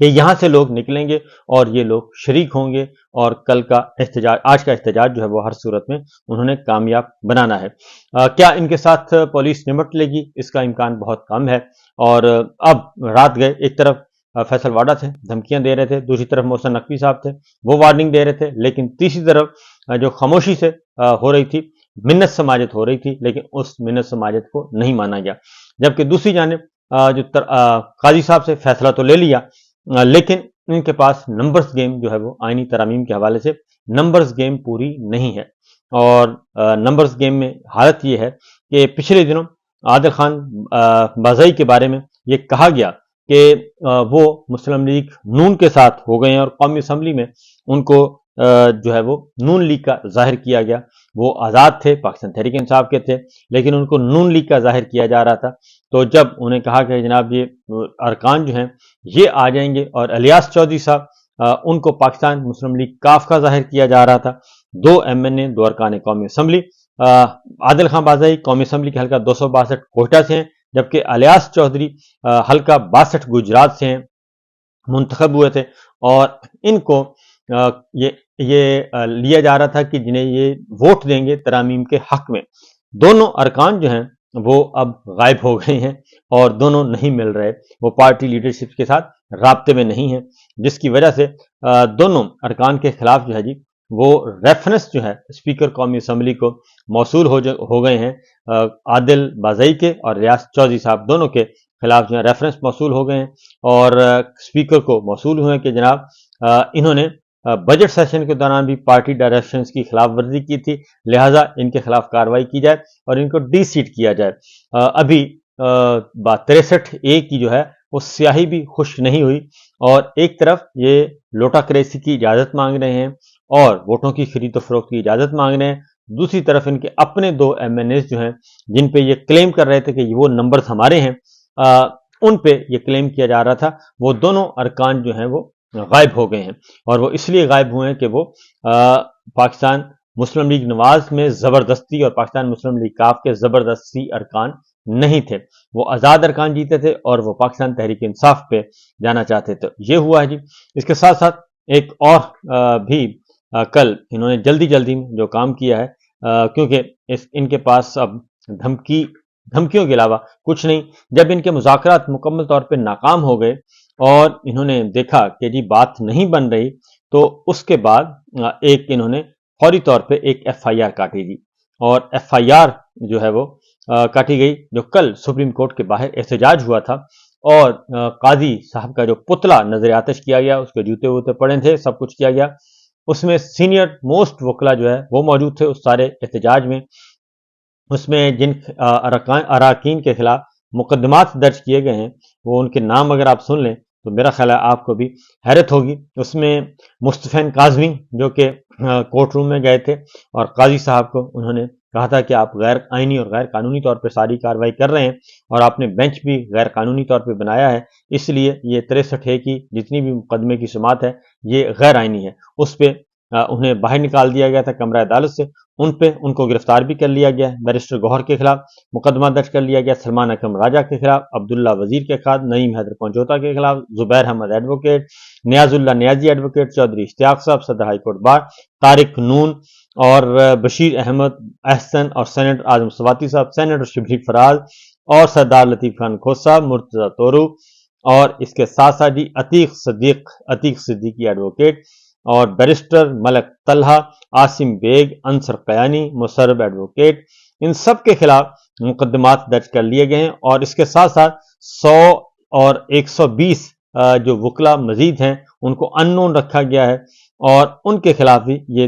کہ یہاں سے لوگ نکلیں گے اور یہ لوگ شریک ہوں گے اور کل کا احتجاج، آج کا احتجاج جو ہے وہ ہر صورت میں انہوں نے کامیاب بنانا ہے۔ کیا ان کے ساتھ پولیس نمٹ لے گی؟ اس کا امکان بہت کم ہے۔ اور اب رات گئے، ایک طرف فیصل واڈا تھے، دھمکیاں دے رہے تھے، دوسری طرف محسن نقوی صاحب تھے، وہ وارننگ دے رہے تھے، لیکن تیسری طرف جو خاموشی سے ہو رہی تھی، منت سماجت ہو رہی تھی، لیکن اس منت سماجت کو نہیں مانا گیا۔ جبکہ دوسری جانب جو قاضی صاحب سے فیصلہ تو لے لیا، لیکن ان کے پاس نمبرز گیم جو ہے وہ آئینی ترامیم کے حوالے سے نمبرز گیم پوری نہیں ہے۔ اور نمبرز گیم میں حالت یہ ہے کہ پچھلے دنوں عادل خان بازئی کے بارے میں یہ کہا گیا کہ وہ مسلم لیگ نون کے ساتھ ہو گئے ہیں، اور قومی اسمبلی میں ان کو جو ہے وہ نون لیگ کا ظاہر کیا گیا۔ وہ آزاد تھے، پاکستان تحریک انصاف کے تھے، لیکن ان کو نون لیگ کا ظاہر کیا جا رہا تھا۔ تو جب انہیں کہا کہ جناب یہ ارکان جو ہیں یہ آ جائیں گے، اور الیاس چودھری صاحب ان کو پاکستان مسلم لیگ کاف کا ظاہر کیا جا رہا تھا۔ 2 MNA، 2 ارکان قومی اسمبلی۔ عادل خان بازئی قومی اسمبلی کے حلقہ 262 کوئٹہ سے ہیں، جبکہ الیاس چودھری حلقہ 62 گجرات سے ہیں، منتخب ہوئے تھے۔ اور ان کو یہ لیا جا رہا تھا کہ جنہیں یہ ووٹ دیں گے ترامیم کے حق میں۔ دونوں ارکان جو ہیں وہ اب غائب ہو گئے ہیں اور دونوں نہیں مل رہے، وہ پارٹی لیڈرشپ کے ساتھ رابطے میں نہیں ہیں، جس کی وجہ سے دونوں ارکان کے خلاف جو ہے جی وہ ریفرنس جو ہے اسپیکر قومی اسمبلی کو موصول ہو گئے ہیں۔ عادل بازئی کے اور الیاس چودھری صاحب دونوں کے خلاف جو ہے ریفرنس موصول ہو گئے ہیں، اور اسپیکر کو موصول ہوئے کہ جناب انہوں نے بجٹ سیشن کے دوران بھی پارٹی ڈائریکشنز کی خلاف ورزی کی تھی، لہٰذا ان کے خلاف کارروائی کی جائے اور ان کو ڈی سیٹ کیا جائے۔ ابھی 63A کی جو ہے وہ سیاہی بھی خشک نہیں ہوئی، اور ایک طرف یہ لوٹا کریسی کی اجازت مانگ رہے ہیں اور ووٹوں کی خرید و فروخت کی اجازت مانگ رہے ہیں، دوسری طرف ان کے اپنے 2 MNAs جو ہیں جن پہ یہ کلیم کر رہے تھے کہ وہ نمبرز ہمارے ہیں، ان پہ یہ کلیم کیا جا رہا تھا، وہ دونوں ارکان جو ہیں وہ غائب ہو گئے ہیں۔ اور وہ اس لیے غائب ہوئے ہیں کہ وہ پاکستان مسلم لیگ نواز میں زبردستی اور پاکستان مسلم لیگ کاف کے زبردستی ارکان نہیں تھے، وہ آزاد ارکان جیتے تھے اور وہ پاکستان تحریک انصاف پہ جانا چاہتے تھے۔ یہ ہوا ہے جی۔ اس کے ساتھ ساتھ ایک اور بھی کل انہوں نے جلدی میں جو کام کیا ہے، کیونکہ ان کے پاس اب دھمکیوں کے علاوہ کچھ نہیں، جب ان کے مذاکرات مکمل طور پہ ناکام ہو گئے اور انہوں نے دیکھا کہ جی بات نہیں بن رہی، تو اس کے بعد انہوں نے فوری طور پہ ایک FIR کاٹی دی، اور FIR جو ہے وہ کاٹی گئی، جو کل سپریم کورٹ کے باہر احتجاج ہوا تھا، اور قاضی صاحب کا جو پتلا نظر آتش کیا گیا، اس کے جوتے ووتے پڑے تھے، سب کچھ کیا گیا، اس میں سینئر موسٹ وکلا جو ہے وہ موجود تھے اس سارے احتجاج میں۔ اس میں جن اراکین کے خلاف مقدمات درج کیے گئے ہیں، وہ ان کے نام اگر آپ سن لیں تو میرا خیال ہے آپ کو بھی حیرت ہوگی۔ اس میں مصطفین کاظمی جو کہ کورٹ روم میں گئے تھے اور قاضی صاحب کو انہوں نے کہا تھا کہ آپ غیر آئینی اور غیر قانونی طور پہ ساری کارروائی کر رہے ہیں، اور آپ نے بینچ بھی غیر قانونی طور پہ بنایا ہے، اس لیے یہ 63A کی جتنی بھی مقدمے کی سماعت ہے یہ غیر آئینی ہے۔ اس پہ انہیں باہر نکال دیا گیا تھا کمرہ عدالت سے، ان کو گرفتار بھی کر لیا گیا، بیرسٹر گوہر کے خلاف مقدمہ درج کر لیا گیا، سلمان اکرم راجہ کے خلاف، عبداللہ وزیر کے خلاف، نعیم حیدر پنجوتا کے خلاف، زبیر احمد ایڈوکیٹ، نیاز اللہ نیازی ایڈوکیٹ، چودھری اشتیاق صاحب صدر ہائی کورٹ بار، طارق نون اور بشیر احمد احسن، اور سینیٹر اعظم سواتی صاحب، سینیٹر شبلی فراز اور سردار لطیف خان کھوسہ، مرتضی تورو، اور اس کے ساتھ ساتھ جی عتیق صدیقی ایڈوکیٹ، اور بیرسٹر ملک طلحہ، عاصم بیگ، انصر قیانی، مسرب ایڈوکیٹ، ان سب کے خلاف مقدمات درج کر لیے گئے ہیں، اور اس کے ساتھ ساتھ 100 اور 120 جو وکلا مزید ہیں ان کو ان نون رکھا گیا ہے، اور ان کے خلاف بھی یہ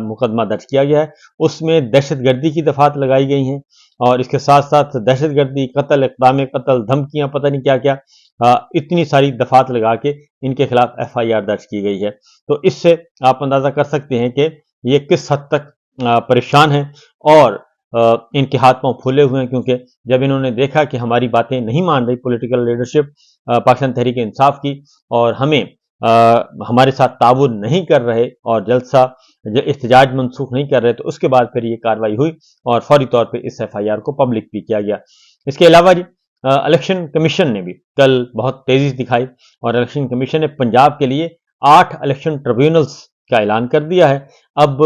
مقدمہ درج کیا گیا ہے۔ اس میں دہشت گردی کی دفعات لگائی گئی ہیں، اور اس کے ساتھ ساتھ دہشت گردی، قتل، اقدام قتل، دھمکیاں، پتہ نہیں کیا کیا، اتنی ساری دفعات لگا کے ان کے خلاف FIR درج کی گئی ہے۔ تو اس سے آپ اندازہ کر سکتے ہیں کہ یہ کس حد تک پریشان ہیں، اور ان کے ہاتھ پاؤں پھولے ہوئے ہیں، کیونکہ جب انہوں نے دیکھا کہ ہماری باتیں نہیں مان رہی پولیٹیکل لیڈرشپ پاکستان تحریک انصاف کی، اور ہمارے ساتھ تعاون نہیں کر رہے اور احتجاج منسوخ نہیں کر رہے، تو اس کے بعد پھر یہ کارروائی ہوئی اور فوری طور پہ اس FIR کو پبلک بھی کیا گیا۔ اس کے علاوہ جی الیکشن کمیشن نے بھی کل بہت تیزی دکھائی اور الیکشن کمیشن نے پنجاب کے لیے 8 الیکشن ٹریبیونلز کا اعلان کر دیا ہے۔ اب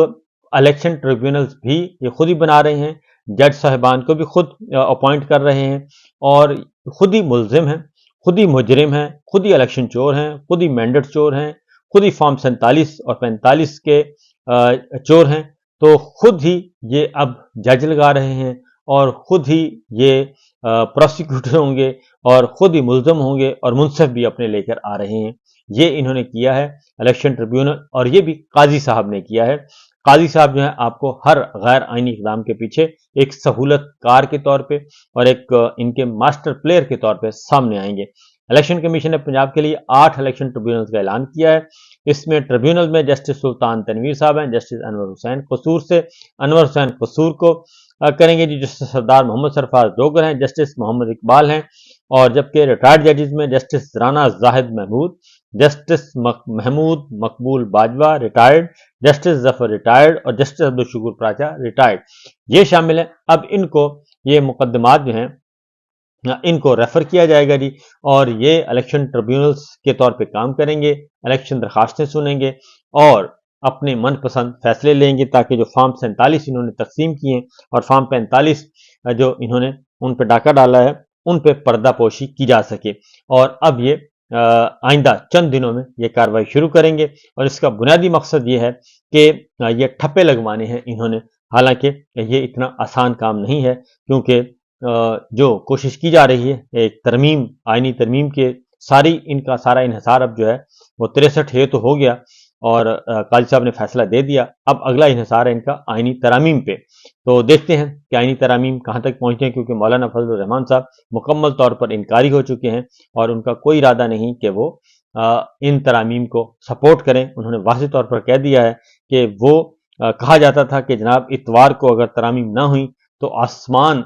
الیکشن ٹریبیونلز بھی یہ خود ہی بنا رہے ہیں، جج صاحبان کو بھی خود اپوائنٹ کر رہے ہیں اور خود ہی ملزم ہیں، خود ہی مجرم ہیں، خود ہی الیکشن چور ہیں، خود ہی مینڈیٹ چور ہیں، خود ہی فارم 47 اور 45 کے چور ہیں۔ تو خود ہی یہ اب جج لگا رہے ہیں اور خود ہی یہ پروسیکیوٹر ہوں گے اور خود ہی ملزم ہوں گے اور منصف بھی اپنے لے کر آ رہے ہیں۔ یہ انہوں نے کیا ہے الیکشن ٹریبیونل، اور یہ بھی قاضی صاحب نے کیا ہے۔ قاضی صاحب جو ہیں آپ کو ہر غیر آئینی اقدام کے پیچھے ایک سہولت کار کے طور پہ اور ایک ان کے ماسٹر پلیئر کے طور پہ سامنے آئیں گے۔ الیکشن کمیشن نے پنجاب کے لیے 8 الیکشن ٹریبیونلز کا اعلان کیا ہے۔ اس میں ٹریبیونل میں جسٹس سلطان تنویر صاحب ہیں، جسٹس انور حسین قصور سے انور حسین قصور کو کریں گے جی، جسٹس سردار محمد سرفراز ڈوگر ہیں، جسٹس محمد اقبال ہیں، اور جبکہ ریٹائرڈ ججز میں جسٹس رانا زاہد محمود، جسٹس محمود مقبول باجوہ ریٹائرڈ، جسٹس ظفر ریٹائرڈ اور جسٹس عبدالشکور پراچا ریٹائرڈ یہ شامل ہیں۔ اب ان کو یہ مقدمات جو ہیں ان کو ریفر کیا جائے گا جی، اور یہ الیکشن ٹریبیونلز کے طور پہ کام کریں گے، الیکشن درخواستیں سنیں گے اور اپنے من پسند فیصلے لیں گے، تاکہ جو فارم 47 انہوں نے تقسیم کیے ہیں اور فارم 45 جو انہوں نے ان پہ ڈاکہ ڈالا ہے ان پہ پردہ پوشی کی جا سکے۔ اور اب یہ آئندہ چند دنوں میں یہ کارروائی شروع کریں گے، اور اس کا بنیادی مقصد یہ ہے کہ یہ ٹھپے لگوانے ہیں انہوں نے، حالانکہ یہ اتنا آسان کام نہیں ہے، کیونکہ جو کوشش کی جا رہی ہے ایک ترمیم، آئینی ترمیم کے ان کا سارا انحصار اب جو ہے وہ 63 ہے تو ہو گیا، اور قاضی صاحب نے فیصلہ دے دیا۔ اب اگلا انحصار ہے ان کا آئینی ترامیم پہ، تو دیکھتے ہیں کہ آئینی ترامیم کہاں تک پہنچتے ہیں، کیونکہ مولانا فضل الرحمان صاحب مکمل طور پر انکاری ہو چکے ہیں اور ان کا کوئی ارادہ نہیں کہ وہ ان ترامیم کو سپورٹ کریں۔ انہوں نے واضح طور پر کہہ دیا ہے کہ وہ کہا جاتا تھا کہ جناب اتوار کو اگر ترامیم نہ ہوئی تو آسمان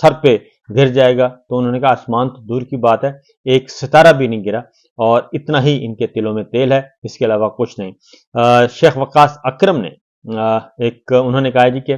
سر پہ گر جائے گا، تو انہوں نے کہا آسمان تو دور کی بات ہے، ایک ستارہ بھی نہیں گرا، اور اتنا ہی ان کے دلوں میں تیل ہے، اس کے علاوہ کچھ نہیں۔ شیخ وقاص اکرم نے انہوں نے کہا جی کہ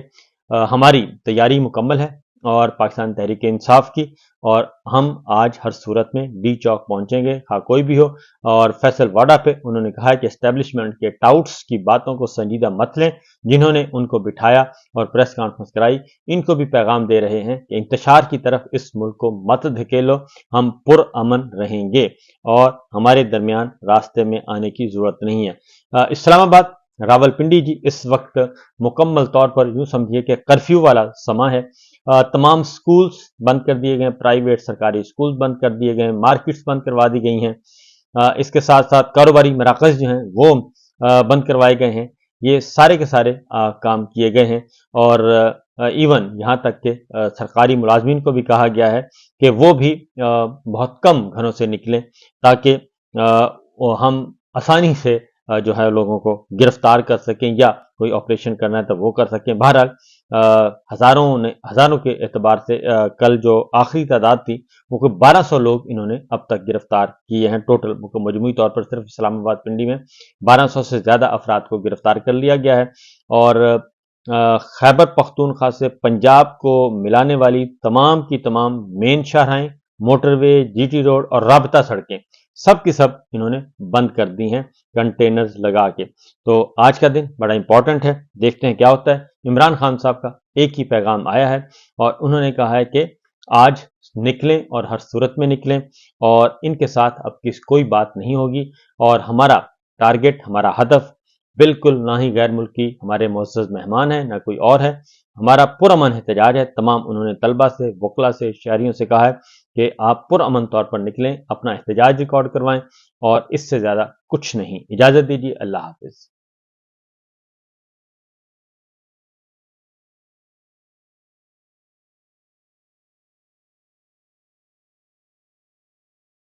ہماری تیاری مکمل ہے اور پاکستان تحریک انصاف کی، اور ہم آج ہر صورت میں ڈی چوک پہنچیں گے خواہ کوئی بھی ہو۔ اور فیصل واڈا پہ انہوں نے کہا کہ اسٹیبلشمنٹ کے ٹاؤٹس کی باتوں کو سنجیدہ مت لیں، جنہوں نے ان کو بٹھایا اور پریس کانفرنس کرائی، ان کو بھی پیغام دے رہے ہیں کہ انتشار کی طرف اس ملک کو مت دھکیلو، ہم پرامن رہیں گے اور ہمارے درمیان راستے میں آنے کی ضرورت نہیں ہے۔ اسلام آباد راولپنڈی جی اس وقت مکمل طور پر یوں سمجھیے کہ کرفیو والا سما ہے۔ تمام سکولز بند کر دیے گئے، پرائیویٹ سرکاری سکولز بند کر دیے گئے، مارکیٹس بند کروا دی گئی ہیں، اس کے ساتھ ساتھ کاروباری مراکز جو ہیں وہ بند کروائے گئے ہیں۔ یہ سارے کے سارے کام کیے گئے ہیں، اور ایون یہاں تک کہ سرکاری ملازمین کو بھی کہا گیا ہے کہ وہ بھی بہت کم گھروں سے نکلیں، تاکہ ہم آسانی سے جو ہے لوگوں کو گرفتار کر سکیں، یا کوئی آپریشن کرنا ہے تو وہ کر سکیں۔ بہرحال ہزاروں کے اعتبار سے کل جو آخری تعداد تھی وہ کوئی 1200 لوگ انہوں نے اب تک گرفتار کیے ہیں۔ ٹوٹل مجموعی طور پر صرف اسلام آباد پنڈی میں 1200 سے زیادہ افراد کو گرفتار کر لیا گیا ہے، اور خیبر پختونخوا سے پنجاب کو ملانے والی تمام کی تمام مین شاہراہیں، موٹر وے، جی ٹی روڈ اور رابطہ سڑکیں سب کی سب انہوں نے بند کر دی ہیں کنٹینرز لگا کے۔ تو آج کا دن بڑا امپورٹنٹ ہے، دیکھتے ہیں کیا ہوتا ہے۔ عمران خان صاحب کا ایک ہی پیغام آیا ہے، اور انہوں نے کہا ہے کہ آج نکلیں اور ہر صورت میں نکلیں، اور ان کے ساتھ اب کوئی بات نہیں ہوگی، اور ہمارا ٹارگٹ، ہمارا ہدف بالکل نہ ہی غیر ملکی ہمارے معزز مہمان ہیں، نہ کوئی اور ہے، ہمارا پرامن احتجاج ہے۔ تمام انہوں نے طلبہ سے، وکلا سے، شہریوں سے کہا ہے کہ آپ پرامن طور پر نکلیں، اپنا احتجاج ریکارڈ کروائیں، اور اس سے زیادہ کچھ نہیں۔ اجازت دیجیے، اللہ حافظ۔